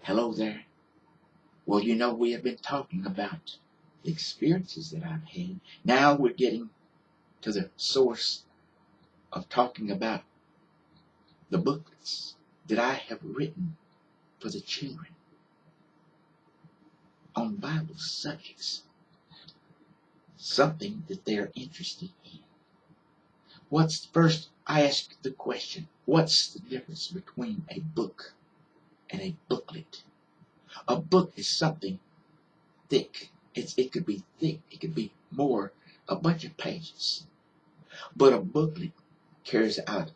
Hello there. Well, you know, we have been talking about the experiences that I've had. Now we're getting to the source of talking about the booklets that I have written for the children on Bible subjects, something that they're interested in. First, I ask the question, what's the difference between a book and a booklet? A book is something thick. It could be thick. It could be more, a bunch of pages. But a booklet carries out,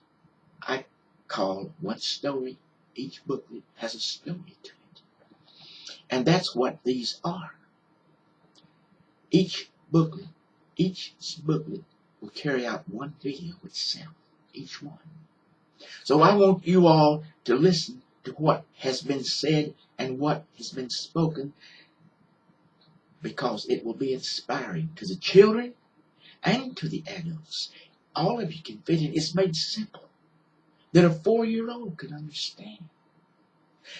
I call one story. Each booklet has a story to it. And that's what these are. Each booklet will carry out one video itself. Each one. So I want you all to listen to what has been said and what has been spoken, because it will be inspiring to the children and to the adults. All of you can fit in. It's made simple that a 4-year-old can understand.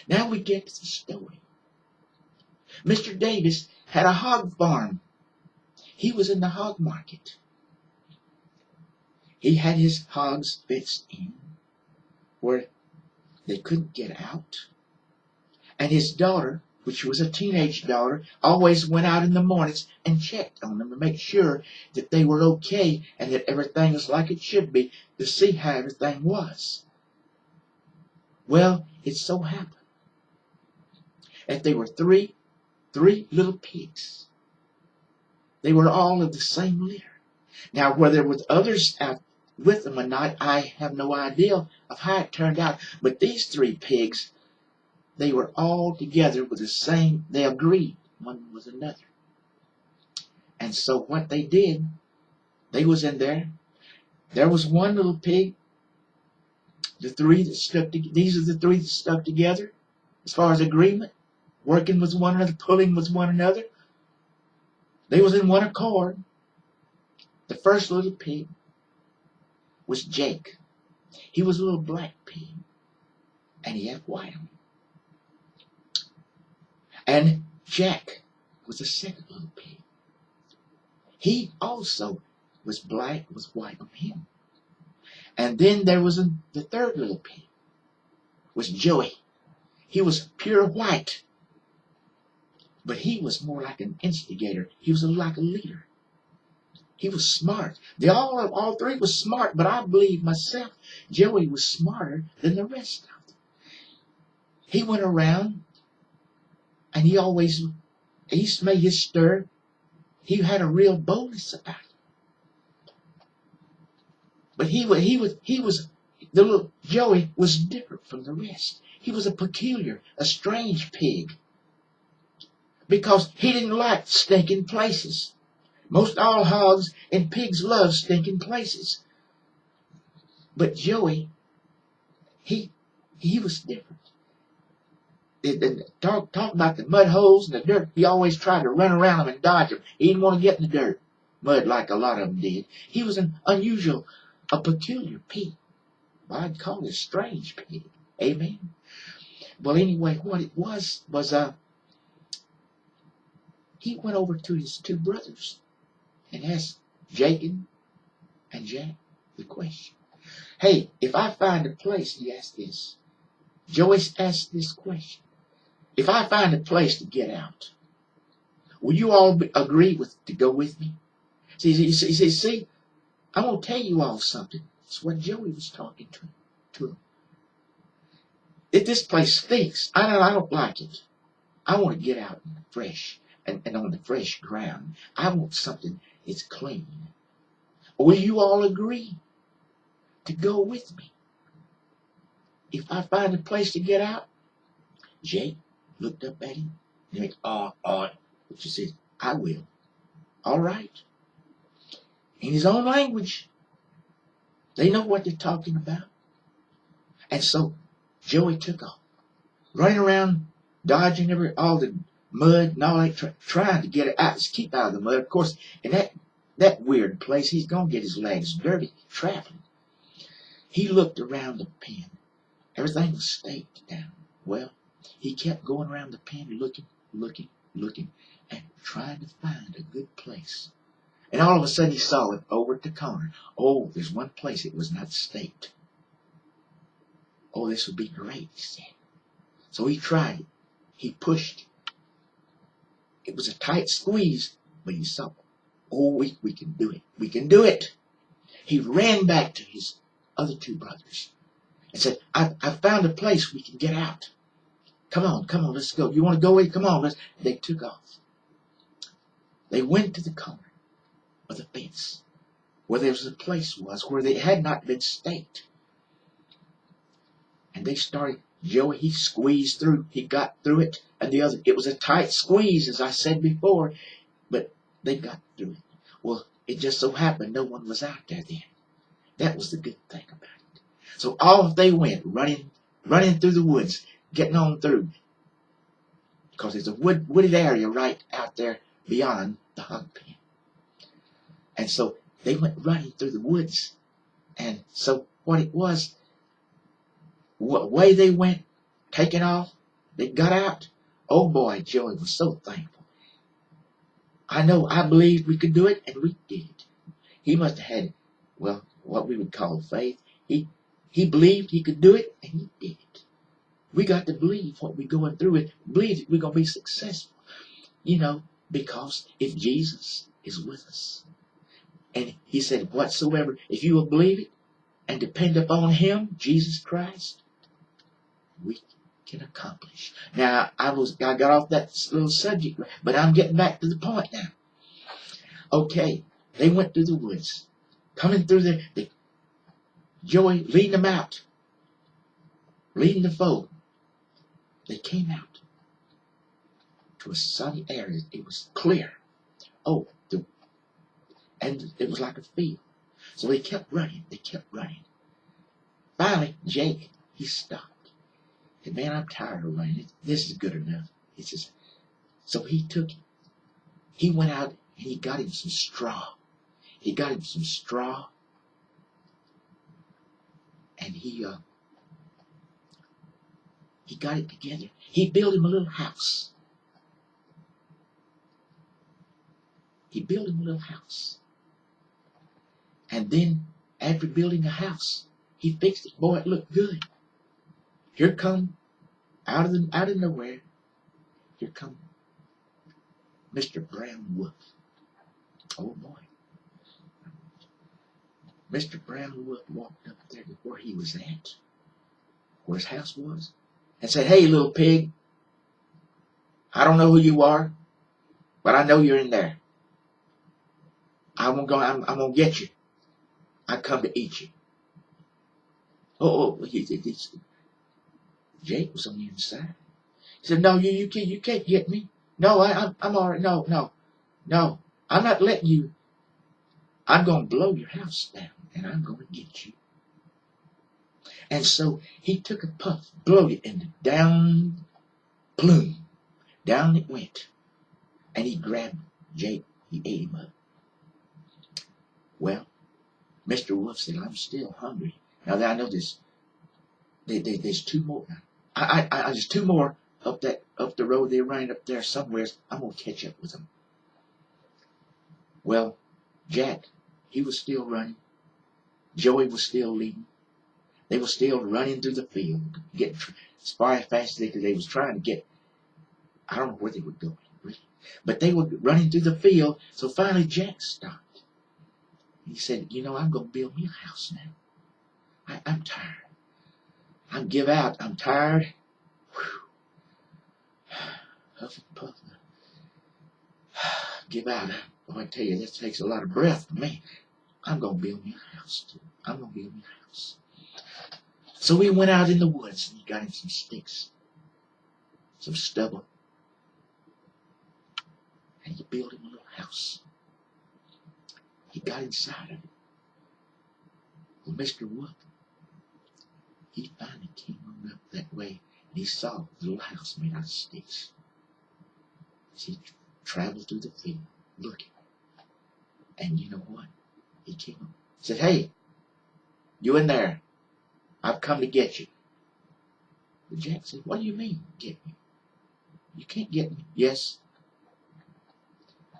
Now we get to the story. Mr. Davis had a hog farm. He was in the hog market. He had his hogs fenced in where they couldn't get out. And his daughter, which was a teenage daughter, always went out in the mornings and checked on them to make sure that they were okay and that everything was like it should be, to see how everything was. Well, it so happened that there were three little pigs. They were all of the same litter. Now, whether there were others out with them or not, I have no idea of how it turned out. But these 3 pigs, they were all together with the same, they agreed one with another. And so what they did, they was in there. There was one little pig, these are the 3 that stuck together as far as agreement, working with one another, pulling with one another. They was in one accord. The first little pig was Jake. He was a little black pig, and he had white on him. And Jack was the second little pig. He also was black with white on him. And then there was the third little pig, was Joey. He was pure white, but he was more like an instigator. He was like a leader. He was smart. All 3 was smart, but I believe myself, Joey was smarter than the rest of them. He went around, and he made his stir. He had a real boldness about it. But the little Joey was different from the rest. He was a peculiar, a strange pig, because he didn't like stinking places. Most all hogs and pigs love stinking places. But Joey, he was different. Talk about the mud holes and the dirt. He always tried to run around them and dodge them. He didn't want to get in the dirt, mud, like a lot of them did. He was an unusual, a peculiar pig. Well, I'd call it a strange pig. Amen. Well, anyway, what it was he went over to his 2 brothers and asked Jake and Jack the question. Hey, if I find a place, he asked this. Joey asked this question. If I find a place to get out, will you all agree to go with me? See, I'm going to tell you all something. It's what Joey was talking to him. If this place stinks, I don't like it. I want to get out in the fresh and on the fresh ground. I want something that's clean. Will you all agree to go with me if I find a place to get out? Jake looked up at him and he went, but she said, I will. All right. In his own language. They know what they're talking about. And so Joey took off, running around, dodging all the mud and all that, trying to get it out, keep out of the mud. Of course, in that weird place, he's going to get his legs dirty traveling. He looked around the pen. Everything was staked down. Well, He kept going around the pen looking, and trying to find a good place. And all of a sudden he saw it over at the corner. Oh, there's one place it was not staked. Oh, this would be great, he said. So he tried it. He pushed. It was a tight squeeze, but he saw, oh, we can do it. We can do it. He ran back to his other two brothers and said, I found a place we can get out. Come on, let's go. You want to go away? Come on. They took off. They went to the corner of the fence where there was a place where they had not been staked. And they started, Joey, he squeezed through. He got through it. And it was a tight squeeze, as I said before, but they got through it. Well, it just so happened no one was out there then. That was the good thing about it. So off they went, running through the woods, getting on through. Because there's a wooded area right out there beyond the hog pen. And so they went running through the woods. And so what it was, way they went, taking off, they got out. Oh boy, Joey was so thankful. I believed we could do it, and we did it. He must have had, well, what we would call faith. He believed he could do it, and he did it. We got to believe what we're going through it, believe that we're going to be successful. Because if Jesus is with us, and he said, whatsoever, if you will believe it and depend upon him, Jesus Christ, we can accomplish. Now, I got off that little subject, but I'm getting back to the point now. Okay, they went through the woods, coming through the Joey leading them out, leading the foe. They came out to a sunny area. It was clear. Oh, and it was like a field. So they kept running. Finally, Jake, he stopped. He said, man, I'm tired of running. This is good enough. So he went out and he got him some straw. And he got it together. He built him a little house. And then, after building a house, he fixed it. Boy, it looked good. Here come, out of nowhere, here come Mr. Brown Wolf. Oh boy. Mr. Brown Wolf walked up there to where he was at, where his house was, and said, hey, little pig, I don't know who you are, but I know you're in there. I'm gonna get you. I come to eat you. Jake was on the inside. He said, no, you can't get me. No, I'm all right. No, I'm not letting you. I'm going to blow your house down, and I'm going to get you. And so he took a puff, blowed it, and down, plume, down it went. And he grabbed Jake. He ate him up. Well, Mr. Wolf said, I'm still hungry. Now that I know this, there's two more. There's two more up the road. They're running up there somewhere. I'm going to catch up with them. Well, Jack, he was still running. Joey was still leading. They were still running through the field, getting as far as fast as they could. They was trying to get, I don't know where they were going, really. But they were running through the field. So finally Jack stopped. He said, I'm going to build me a house now. I'm tired. I'm give out. I'm tired. Huff and puff. Give out. I tell you, that takes a lot of breath for me. I'm going to build me a house too. I'm going to build me a house. So we went out in the woods and he got him some sticks, some stubble, and he built him a little house. He got inside of it. Well, Mr. Wolf, he finally came on up that way and he saw the little house made out of sticks. As he traveled through the field looking. And you know what? He came up. He said, hey, you in there. I've come to get you. But Jack said, what do you mean, get me? You can't get me. Yes.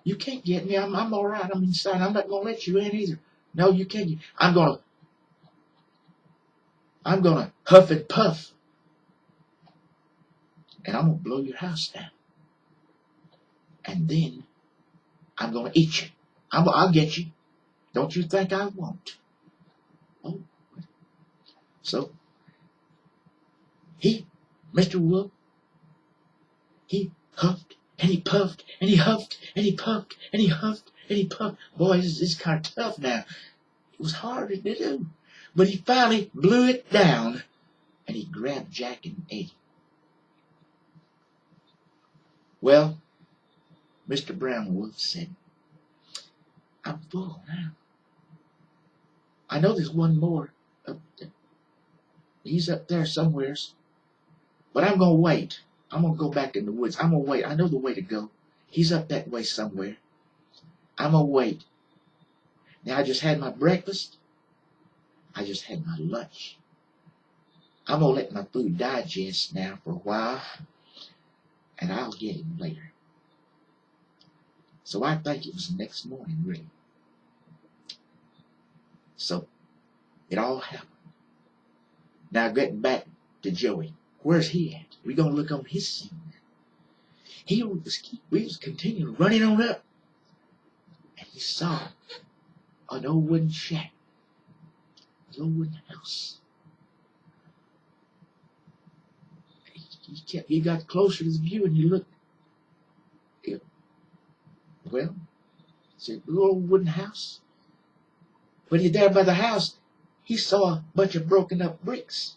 You can't get me. I'm all right. I'm inside. I'm not going to let you in either. No, you can't. I'm going to huff and puff. And I'm going to blow your house down. And then I'm going to eat you. I'll get you. Don't you think I won't? Oh. So, Mr. Wolf, he huffed and he puffed and he huffed and he puffed and he huffed and he puffed. Boy, this is kind of tough now. It was hard to do. But he finally blew it down and he grabbed Jack and ate him. Well, Mr. Brown Wolf said, I'm full now. I know there's one more up there. He's up there somewheres. But I'm going to wait. I'm going to go back in the woods. I'm going to wait. I know the way to go. He's up that way somewhere. I'm going to wait. Now, I just had my breakfast. I just had my lunch. I'm going to let my food digest now for a while. And I'll get him later. So I think it was the next morning, really. So, it all happened. Now, getting back to Joey. Where's he at? We're going to look on his scene. We was continuing running on up. And he saw an old wooden shack. An old wooden house. He got closer to the view and he looked. Well, it's a little old wooden house. But he's there by the house. He saw a bunch of broken up bricks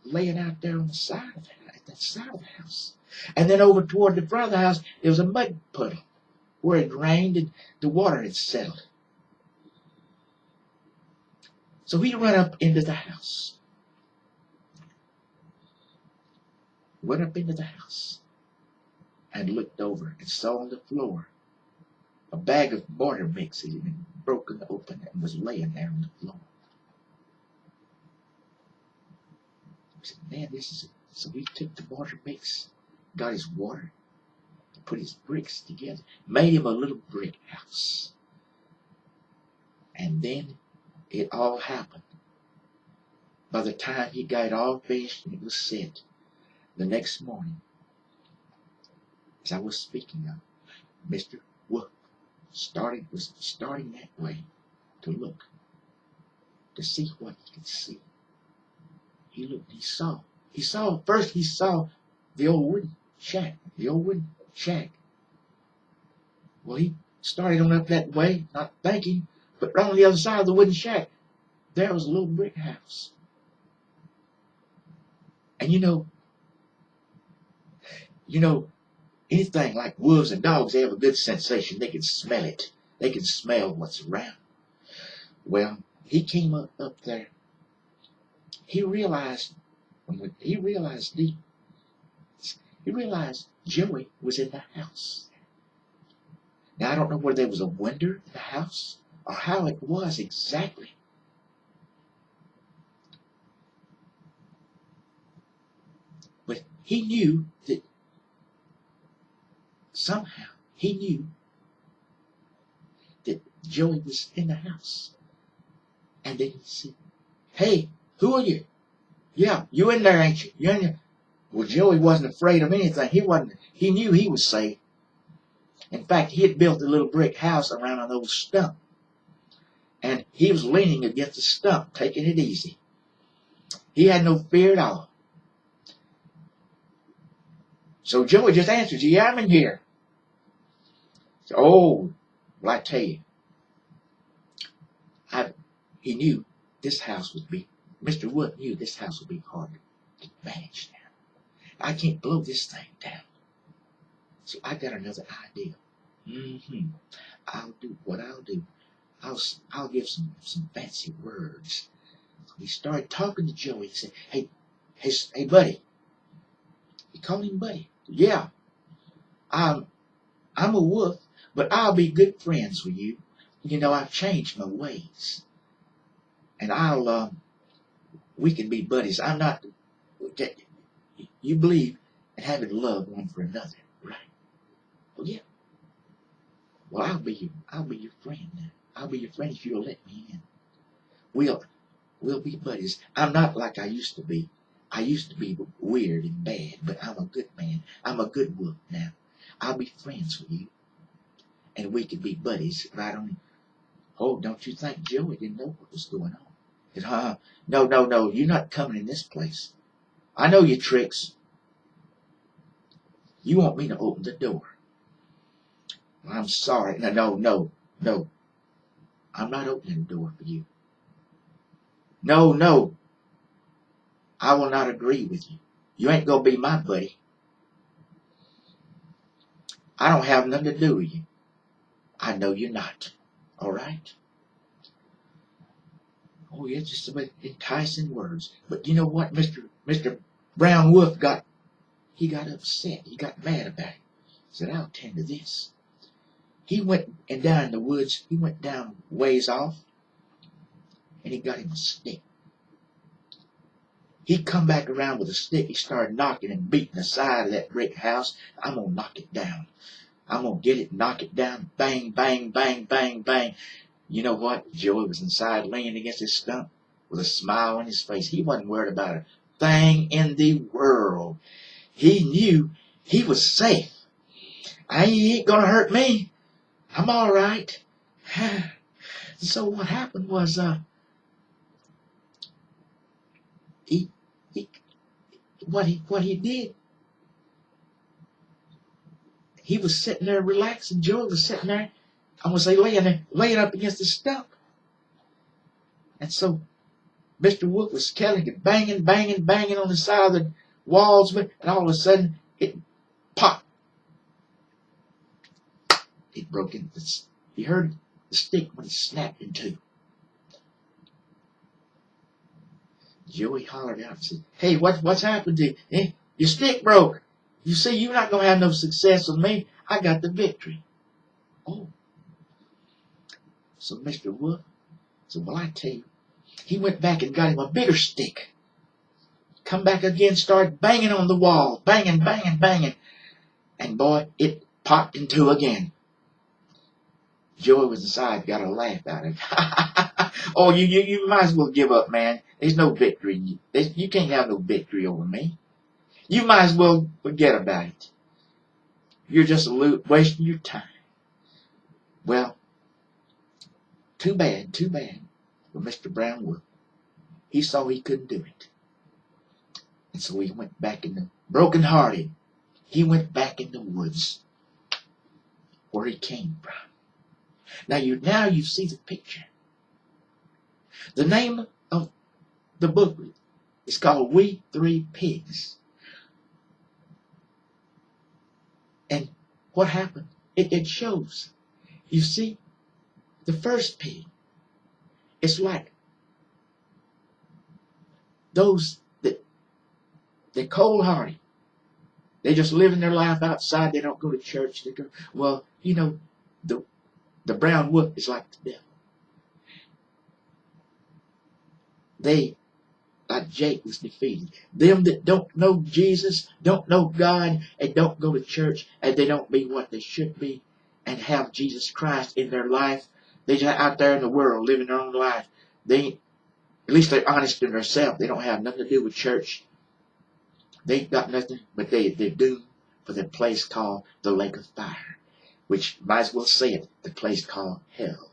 laying out there on the side of that side of the house. And then over toward the front of the house, there was a mud puddle where it rained and the water had settled. So he ran up into the house. Went up into the house and looked over and saw on the floor a bag of mortar mix that had been broken open and was laying there on the floor. He said, man, this is it. So he took the mortar mix, got his water, and put his bricks together, made him a little brick house. And then it all happened. By the time he got it all finished and it was set, the next morning, as I was speaking of, Mr. Wolf was starting that way to look, to see what he could see. He looked, he saw the old wooden shack, Well, he started on up that way, not thinking, but right on the other side of the wooden shack, there was a little brick house. And you know, anything like wolves and dogs, they have a good sensation. They can smell it. They can smell what's around. Well, he came up there. He realized Joey was in the house. Now, I don't know whether there was a window in the house or how it was exactly. But he knew that somehow that Joey was in the house. And then he said, hey, who are you? Yeah, you in there, ain't you? You in there? Well, Joey wasn't afraid of anything. He knew he was safe. In fact, he had built a little brick house around an old stump. And he was leaning against the stump, taking it easy. He had no fear at all. So Joey just answers, yeah, I'm in here. So, oh, well, I tell you, he knew this house would be, Mr. Wood knew this house would be hard to manage now. I can't blow this thing down. So I got another idea. I'll do what I'll do. I'll give some fancy words. So he started talking to Joey. He said, hey, buddy. He called him buddy. Yeah, I'm a wolf, but I'll be good friends with you. You know, I've changed my ways. And we can be buddies. You believe in having love one for another, right? Well, yeah. Well, I'll be your friend now. I'll be your friend if you'll let me in. We'll be buddies. I'm not like I used to be. I used to be weird and bad, but I'm a good man. I'm a good wolf now. I'll be friends with you, and we could be buddies right on. Oh, don't you think Joey didn't know what was going on? He said, no, you're not coming in this place. I know your tricks. You want me to open the door. Well, I'm sorry. No. I'm not opening the door for you. No. I will not agree with you. You ain't gonna be my buddy. I don't have nothing to do with you. I know you're not. All right? Oh, yeah, just some enticing words. But you know what? Mr. Brown Wolf got upset. He got mad about it. He said, I'll tend to this. He went and down in the woods. He went down ways off, and he got him a stick. He come back around with a stick. He started knocking and beating the side of that brick house. I'm going to knock it down. I'm going to get it and knock it down. Bang, bang, bang, bang, bang. You know what? Joey was inside leaning against his stump with a smile on his face. He wasn't worried about a thing in the world. He knew he was safe. He ain't going to hurt me. I'm all right. So what happened was, what he did, he was sitting there relaxing. Joey was sitting there, I'm going to say laying up against the stump. And so Mr. Wolf was killing it, banging on the side of the walls, and all of a sudden it popped. It broke in. He heard the stick when it snapped in two. Joey hollered out and said, hey, what's happened to you? Your stick broke. You see, you're not going to have no success with me. I got the victory. Oh. So Mr. Wolf said, well, I tell you, he went back and got him a bigger stick. Come back again, started banging on the wall. Banging. And boy, it popped in two again. Joey was inside, got a laugh out of it. Oh, you might as well give up, man. There's no victory. You can't have no victory over me. You might as well forget about it. You're just wasting your time. Well, too bad for Mr. Brown Wolf. He saw he couldn't do it. And so he went back broken-hearted. He went back in the woods where he came from. Now you see the picture. The name of the book is called We Three Pigs. And what happened? It shows. You see, the first pig, it's like those they're cold-hearted. They just living their life outside. They don't go to church. Well, you know, the brown wolf is like the devil. Like Jake was defeated. Them that don't know Jesus, don't know God, and don't go to church, and they don't be what they should be, and have Jesus Christ in their life. They're just out there in the world living their own life. At least they're honest in themselves. They don't have nothing to do with church. They ain't got nothing, but they're doomed for the place called the lake of fire, which might as well say it, the place called hell.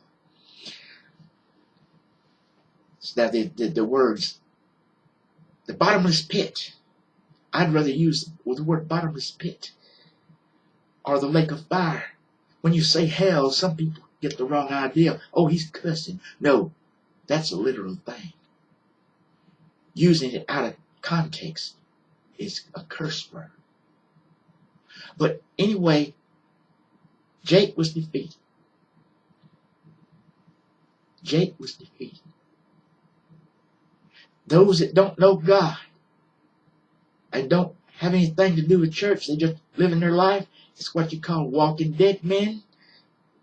So now the words, the bottomless pit, I'd rather use the word bottomless pit, or the lake of fire. When you say hell, some people get the wrong idea. Oh, he's cussing. No, that's a literal thing. Using it out of context is a curse word. But anyway, Jake was defeated. Jake was defeated. Those that don't know God and don't have anything to do with church, they just live in their life, it's what you call walking dead men.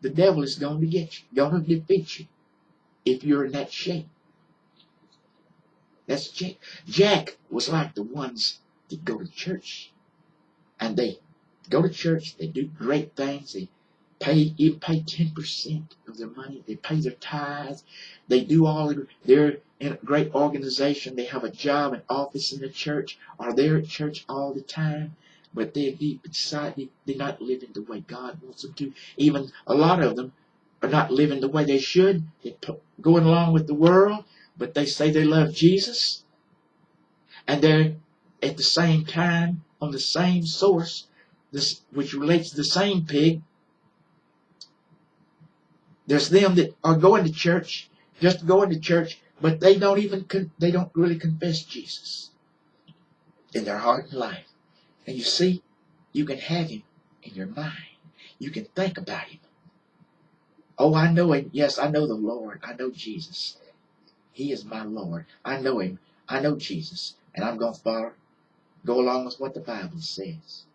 The devil is going to get you, going to defeat you if you're in that shape. That's Jack. Jack was like the ones that go to church. And they go to church, they do great things, they even pay 10% of their money, they pay their tithes, they do all of they're in a great organization, they have a job, an office in the church, are there at church all the time, but they're deep inside, they're not living the way God wants them to. Even a lot of them are not living the way they should. They're going along with the world, but they say they love Jesus, and they're at the same time on the same source, this which relates to the same pig. There's them that are going to church, just going to church, but they don't really confess Jesus in their heart and life. And you see, you can have him in your mind. You can think about him. Oh, I know him. Yes, I know the Lord. I know Jesus. He is my Lord. I know him. I know Jesus. And I'm going to go along with what the Bible says.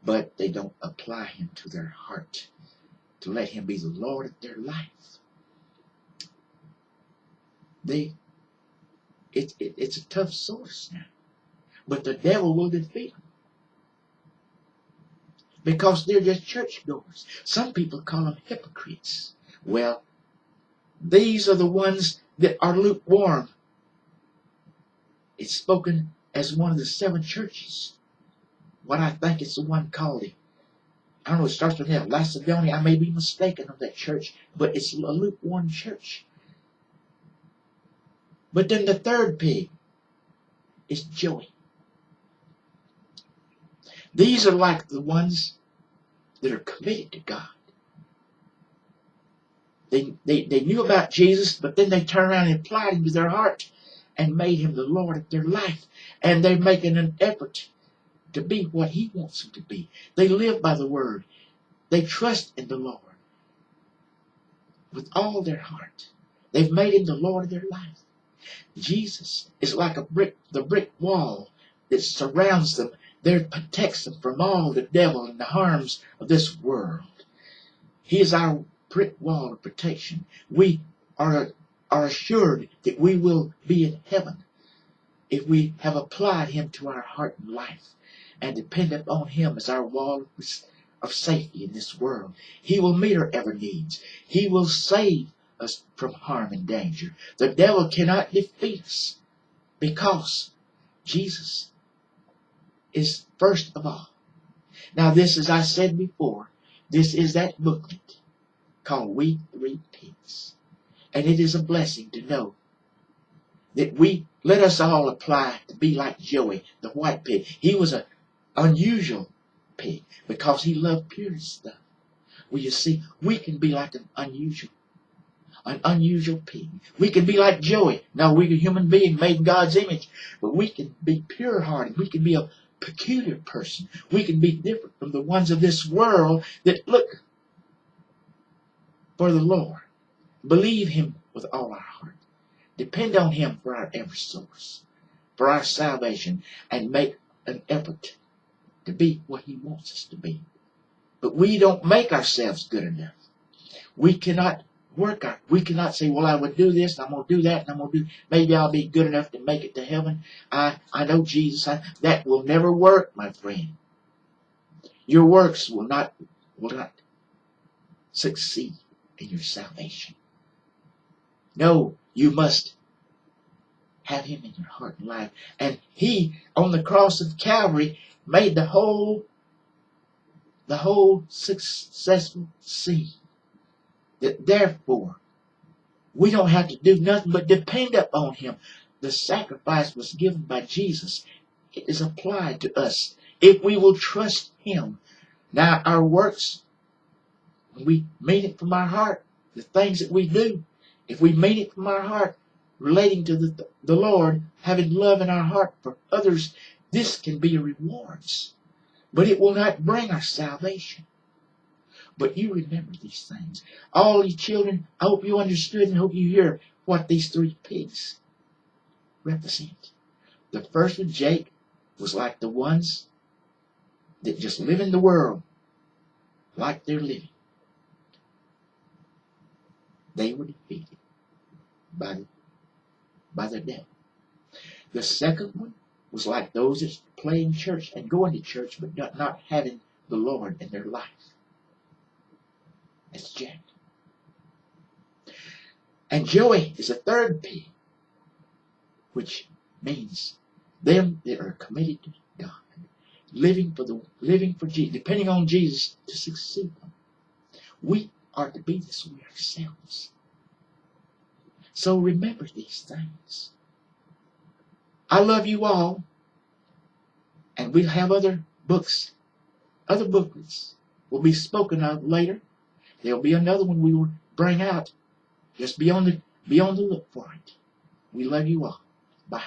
But they don't apply him to their heart, to let him be the Lord of their life. It's a tough source now. But the devil will defeat them. Because they're just churchgoers. Some people call them hypocrites. Well, these are the ones that are lukewarm. It's spoken as one of the 7 churches. What I think it's the one called it. I don't know, it starts with F. Lacedonia. I may be mistaken of that church, but it's a lukewarm church. But then the third pig is Joey. These are like the ones that are committed to God. They knew about Jesus, but then they turned around and applied him to their heart and made him the Lord of their life. And they're making an effort to be what he wants them to be. They live by the word. They trust in the Lord with all their heart. They've made him the Lord of their life. Jesus is like the brick wall that surrounds them. That protects them from all the devil and the harms of this world. He is our brick wall of protection. We are assured that we will be in heaven if we have applied him to our heart and life and depend upon him as our wall of safety in this world. He will meet our every needs. He will save us from harm and danger. The devil cannot defeat us because Jesus is first of all. Now this, as I said before, this is that booklet called We Three Pigs. And it is a blessing to know that let us all apply to be like Joey, the white pig. He was an unusual pig because he loved pure stuff. Well, you see, we can be like an unusual pig. We can be like Joey. Now, we're a human being made in God's image, but we can be pure-hearted. We can be a peculiar person. We can be different from the ones of this world that look for the Lord. Believe him with all our heart. Depend on him for our every source, for our salvation, and make an effort to be what he wants us to be. But we don't make ourselves good enough. We cannot we cannot say, well, I would do this, I'm going to do that, and I'm going to do, maybe I'll be good enough to make it to heaven. I know Jesus. That will never work, my friend. Your works will not succeed in your salvation. No, you must have him in your heart and life. And he, on the cross of Calvary, made the whole successful scene. That therefore, we don't have to do nothing but depend upon him. The sacrifice was given by Jesus. It is applied to us if we will trust him. Now, our works, when we mean it from our heart, the things that we do, if we mean it from our heart, relating to the Lord, having love in our heart for others, this can be rewards. But it will not bring our salvation. But you remember these things. All you children, I hope you understood and hope you hear what these 3 pigs represent. The first one, Jake, was like the ones that just live in the world like they're living. They were defeated by the devil. The second one was like those that play in church and going to church but not having the Lord in their life. That's Jack. And Joey is a third P, which means them that are committed to God, living for Jesus, depending on Jesus to succeed them. We are to be this way ourselves. So remember these things. I love you all, and we'll have other books, other booklets will be spoken of later. There'll be another one we will bring out. Just be on the look for it. We love you all. Bye.